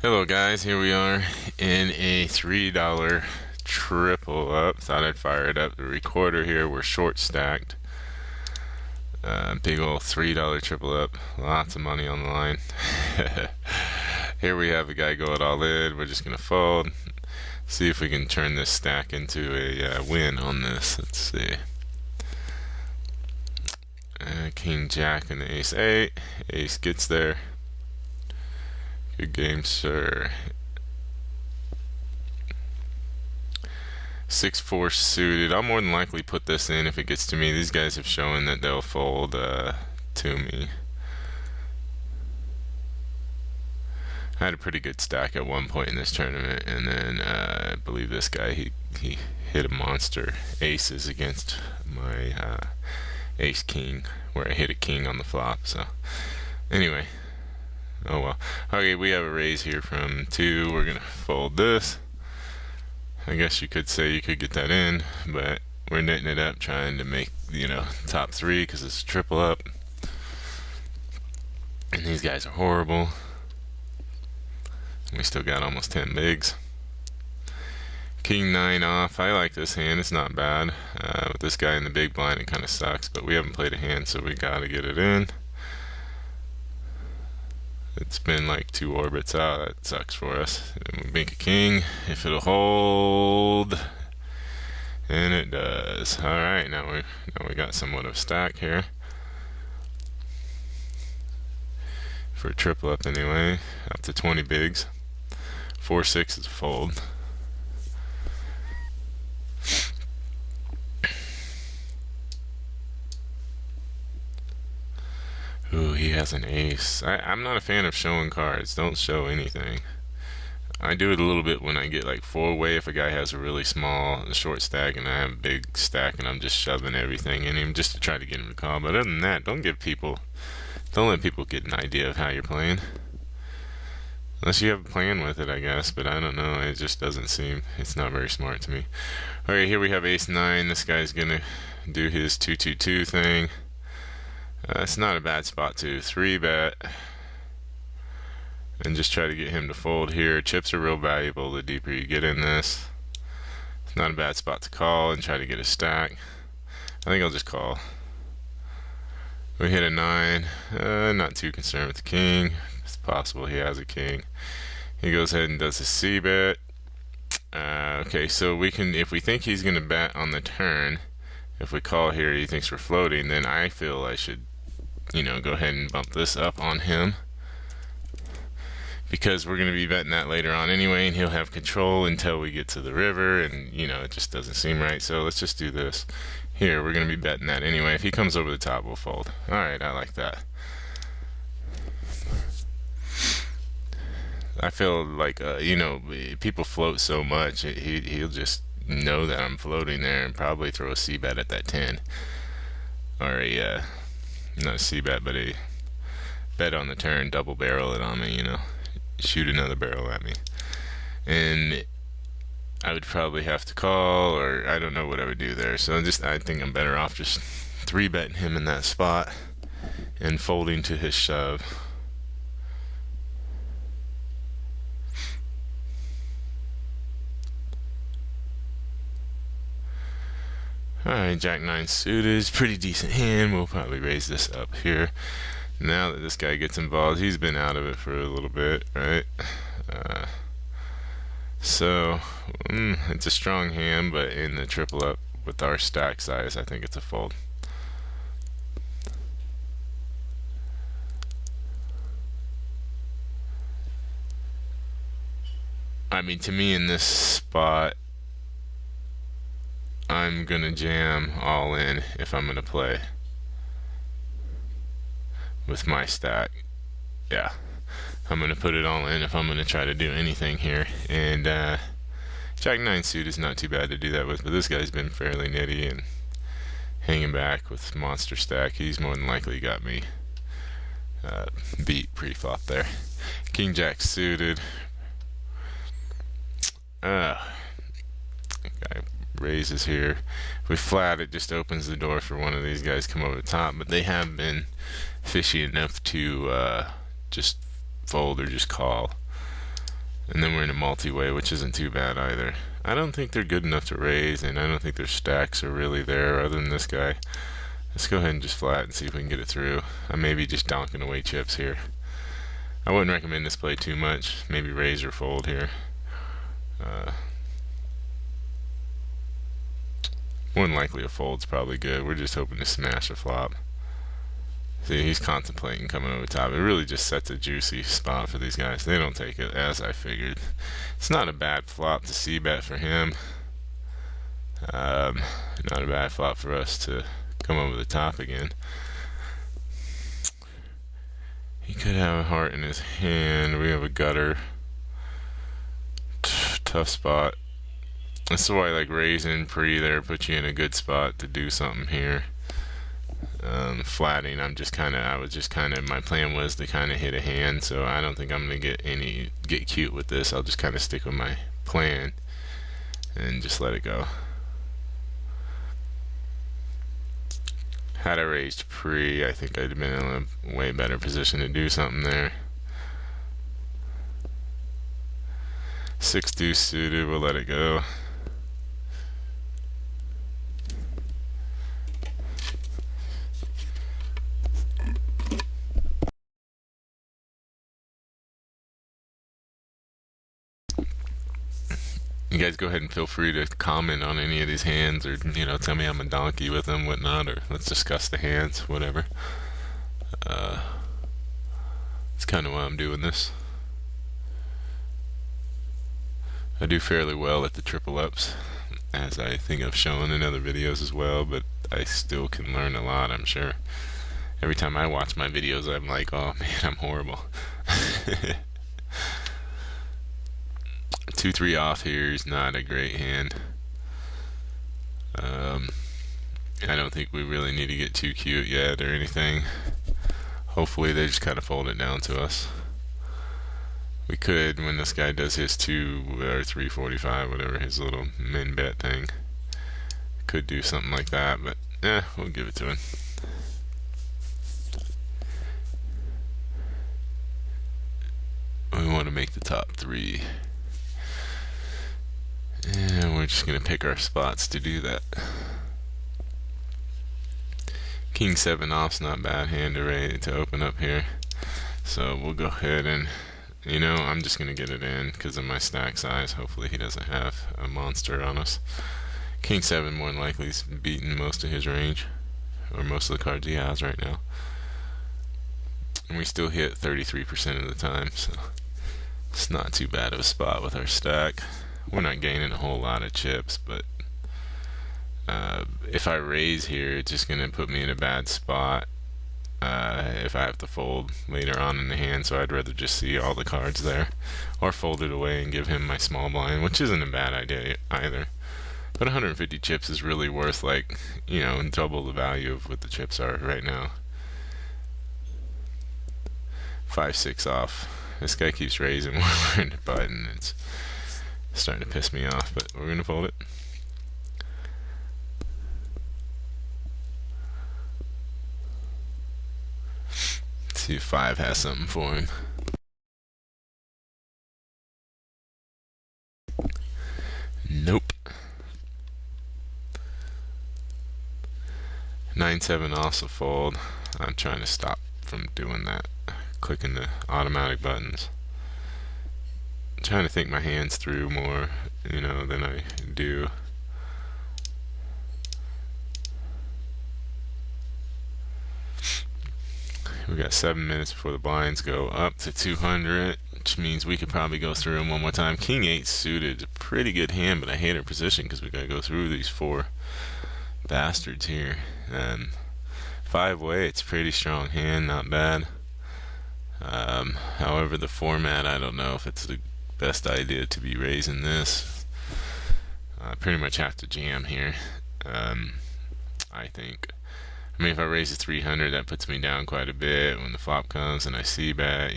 Hello guys, here we are in a $3 triple up. Thought I'd fire it up. The recorder here, we're short stacked. Big old $3 triple up. Lots of money on the line. Here we have a guy going all in. We're just gonna fold. See if we can turn this stack into a win on this. Let's see. King Jack and the Ace 8. Ace gets there. Good game, sir. 6-4 suited. I'll more than likely put this in if it gets to me. These guys have shown that they'll fold to me. I had a pretty good stack at one point in this tournament, and then I believe this guy he hit a monster aces against my ace king, where I hit a king on the flop. So anyway, oh well. Okay, we have a raise here from 2. We're gonna fold this. I guess you could say you could get that in, but we're netting it up, trying to make, top 3 because it's a triple up. And these guys are horrible. We still got almost 10 bigs. King 9 off. I like this hand. It's not bad. With this guy in the big blind, it kind of sucks, but we haven't played a hand, so we got to get it in. It's been like 2 orbits out. That sucks for us. And we make a king if it'll hold, and it does. All right, now we got somewhat of a stack here for a triple up anyway. Up to 20 bigs. 4-6 is a fold. Ooh, he has an ace. I'm not a fan of showing cards. Don't show anything. I do it a little bit when I get like 4-way, if a guy has a really small, short stack and I have a big stack and I'm just shoving everything in him just to try to get him to call. But other than that, don't let people get an idea of how you're playing. Unless you have a plan with it, I guess, but I don't know. It just doesn't seem, it's not very smart to me. Okay, here we have ace 9. This guy's gonna do his 2-2-2 thing. It's not a bad spot to 3-bet and just try to get him to fold here. Chips are real valuable the deeper you get in this. It's not a bad spot to call and try to get a stack. I think I'll just call. We hit a 9. Not too concerned with the king. It's possible he has a king. He goes ahead and does a c-bet. Okay, so we can, if we think he's going to bet on the turn, if we call here, he thinks we're floating, then I feel I should, go ahead and bump this up on him, because we're going to be betting that later on anyway, and he'll have control until we get to the river, and, it just doesn't seem right. So let's just do this. Here, we're going to be betting that anyway. If he comes over the top, we'll fold. Alright, I like that. I feel like, people float so much, he'll just know that I'm floating there and probably throw a c-bet at that 10. Or not a c-bet, but a bet on the turn, double barrel it on me, shoot another barrel at me. And I would probably have to call, or I don't know what I would do there. So I think I'm better off just 3-betting him in that spot and folding to his shove. Alright, Jack 9 suited is pretty decent hand. We'll probably raise this up here. Now that this guy gets involved, he's been out of it for a little bit, right? So it's a strong hand, but in the triple up with our stack size, I think it's a fold. I mean, to me in this spot, I'm gonna jam all in if I'm gonna play with my stack. Yeah, I'm gonna put it all in if I'm gonna try to do anything here. And Jack 9 suit is not too bad to do that with, but this guy's been fairly nitty and hanging back with monster stack. He's more than likely got me beat pre-flop there. King Jack suited. Guy raises here. If we flat, it just opens the door for one of these guys to come over the top, but they have been fishy enough to just fold or just call. And then we're in a multi-way, which isn't too bad either. I don't think they're good enough to raise, and I don't think their stacks are really there other than this guy. Let's go ahead and just flat and see if we can get it through. I may be just donking away chips here. I wouldn't recommend this play too much. Maybe raise or fold here. More than likely a fold's probably good. We're just hoping to smash a flop. See, he's contemplating coming over top. It really just sets a juicy spot for these guys. They don't take it, as I figured. It's not a bad flop to c-bet for him. Not a bad flop for us to come over the top again. He could have a heart in his hand. We have a gutter. Tough spot. That's why like raising pre there puts you in a good spot to do something here. Flatting, my plan was to kind of hit a hand, so I don't think I'm gonna get cute with this. I'll just kind of stick with my plan and just let it go. Had I raised pre, I think I'd have been in a way better position to do something there. 6 deuce suited, we'll let it go. You guys go ahead and feel free to comment on any of these hands, or tell me I'm a donkey with them, whatnot, or let's discuss the hands, whatever. It's kind of why I'm doing this. I do fairly well at the triple ups, as I think I've shown in other videos as well, but I still can learn a lot, I'm sure. Every time I watch my videos, I'm like, oh man, I'm horrible. 2-3 off here is not a great hand. I don't think we really need to get too cute yet or anything. Hopefully they just kind of fold it down to us. We could, when this guy does his 2 or 345, whatever, his little min bet thing, could do something like that, but we'll give it to him. We want to make the top 3. And we're just going to pick our spots to do that. King 7 off's not a bad hand to open up here. So we'll go ahead and, I'm just going to get it in because of my stack size. Hopefully he doesn't have a monster on us. King 7 more than likely is beating most of his range, or most of the cards he has right now. And we still hit 33% of the time, so it's not too bad of a spot with our stack. We're not gaining a whole lot of chips, but if I raise here, it's just going to put me in a bad spot if I have to fold later on in the hand, so I'd rather just see all the cards there, or fold it away and give him my small blind, which isn't a bad idea either. But 150 chips is really worth, double the value of what the chips are right now. 5-6 off. This guy keeps raising when we're in the button. It's starting to piss me off, but we're gonna fold it. Let's see if 5 has something for him. Nope. 9-7 off's a fold. I'm trying to stop from doing that, clicking the automatic buttons. I'm trying to think my hands through more, than I do. We got 7 minutes before the blinds go up to 200, which means we could probably go through them one more time. King 8 suited, a pretty good hand, but I hate our position because we got to go through these 4 bastards here. 5-way, it's a pretty strong hand, not bad. However, the format, I don't know if it's the best idea to be raising this. I pretty much have to jam here. I think. If I raise to 300, that puts me down quite a bit when the flop comes and I see bet,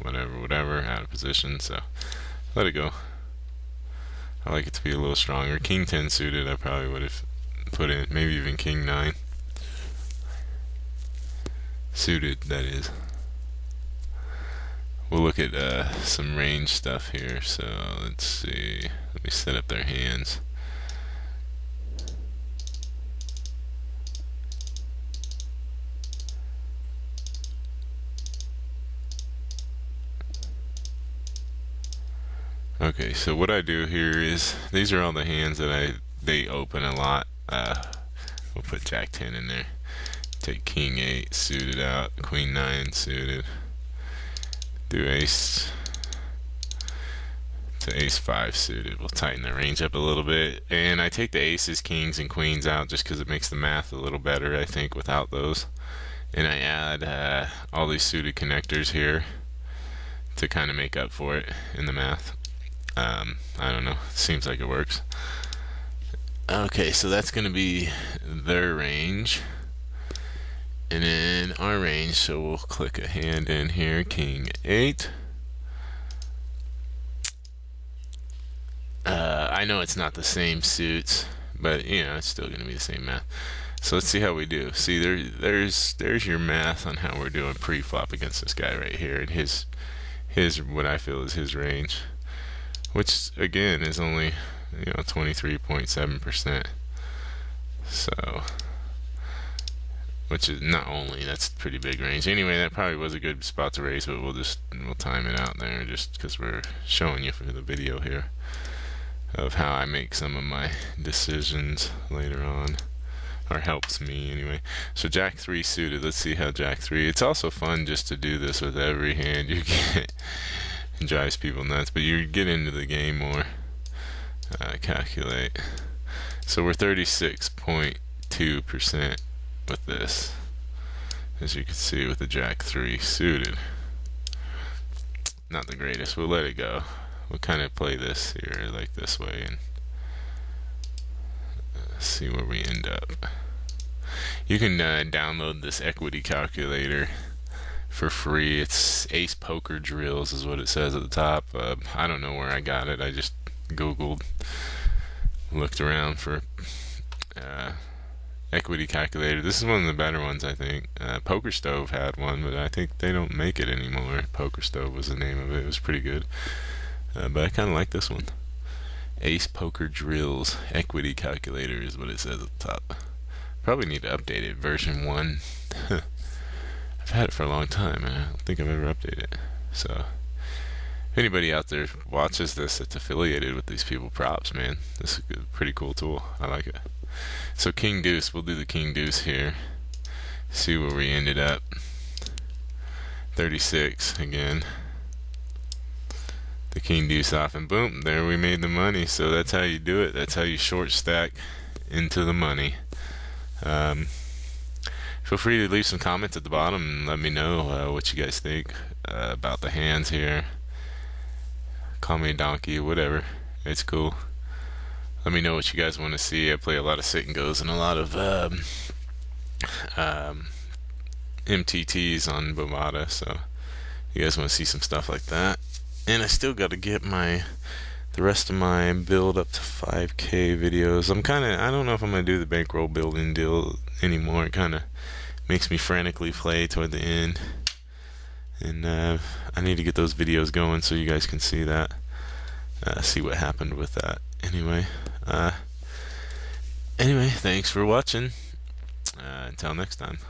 whatever, out of position. So let it go. I like it to be a little stronger. King 10 suited, I probably would have put in, maybe even King 9 suited, that is. we'll look at some range stuff here. So let's see. Let me set up their hands. Okay, so what I do here is these are all the hands that they open a lot. We'll put Jack 10 in there. Take King 8 suited out, Queen 9 suited. Do Ace to Ace 5 suited. We'll tighten the range up a little bit. And I take the aces, kings, and queens out just because it makes the math a little better, I think, without those. And I add all these suited connectors here to kind of make up for it in the math. I don't know. Seems like it works. Okay, so that's going to be their range. And then our range, so we'll click a hand in here, King 8. I know it's not the same suits, but you know, it's still going to be the same math. So let's see how we do. See, there's your math on how we're doing pre-flop against this guy right here, and his what I feel is his range, which again is only 23.7%. So, which is not only, that's pretty big range. Anyway, that probably was a good spot to raise, but we'll time it out there just because we're showing you for the video here of how I make some of my decisions later on, or helps me anyway. So Jack 3 suited. Let's see how Jack 3. It's also fun just to do this with every hand you get. It drives people nuts, but you get into the game more. Calculate. So we're 36.2% with this, as you can see with the Jack 3 suited. Not the greatest. We'll let it go. We'll kind of play this here like this way and see where we end up. You can download this equity calculator for free. It's Ace Poker Drills is what it says at the top. I don't know where I got it. I just Googled, looked around for equity calculator. This is one of the better ones, I think. Poker Stove had one, but I think they don't make it anymore. Poker Stove was the name of it. It was pretty good. But I kind of like this one. Ace Poker Drills equity calculator is what it says at the top. Probably need to update it. Version 1. I've had it for a long time, and I don't think I've ever updated it. So, if anybody out there watches this that's affiliated with these people, props, man. This is a pretty cool tool. I like it. So King Deuce, we'll do the King Deuce here. See where we ended up. 36 again. The King Deuce off, and boom, there we made the money. So that's how you do it. That's how you short stack into the money. Feel free to leave some comments at the bottom and let me know what you guys think about the hands here. Call me a donkey, whatever. It's cool. Let me know what you guys want to see. I play a lot of sit and goes and a lot of MTTs on Bovada, so you guys want to see some stuff like that. And I still got to get the rest of my build up to 5K videos. I don't know if I'm gonna do the bankroll building deal anymore. It kind of makes me frantically play toward the end, and I need to get those videos going so you guys can see that, see what happened with that. Anyway, thanks for watching. Until next time.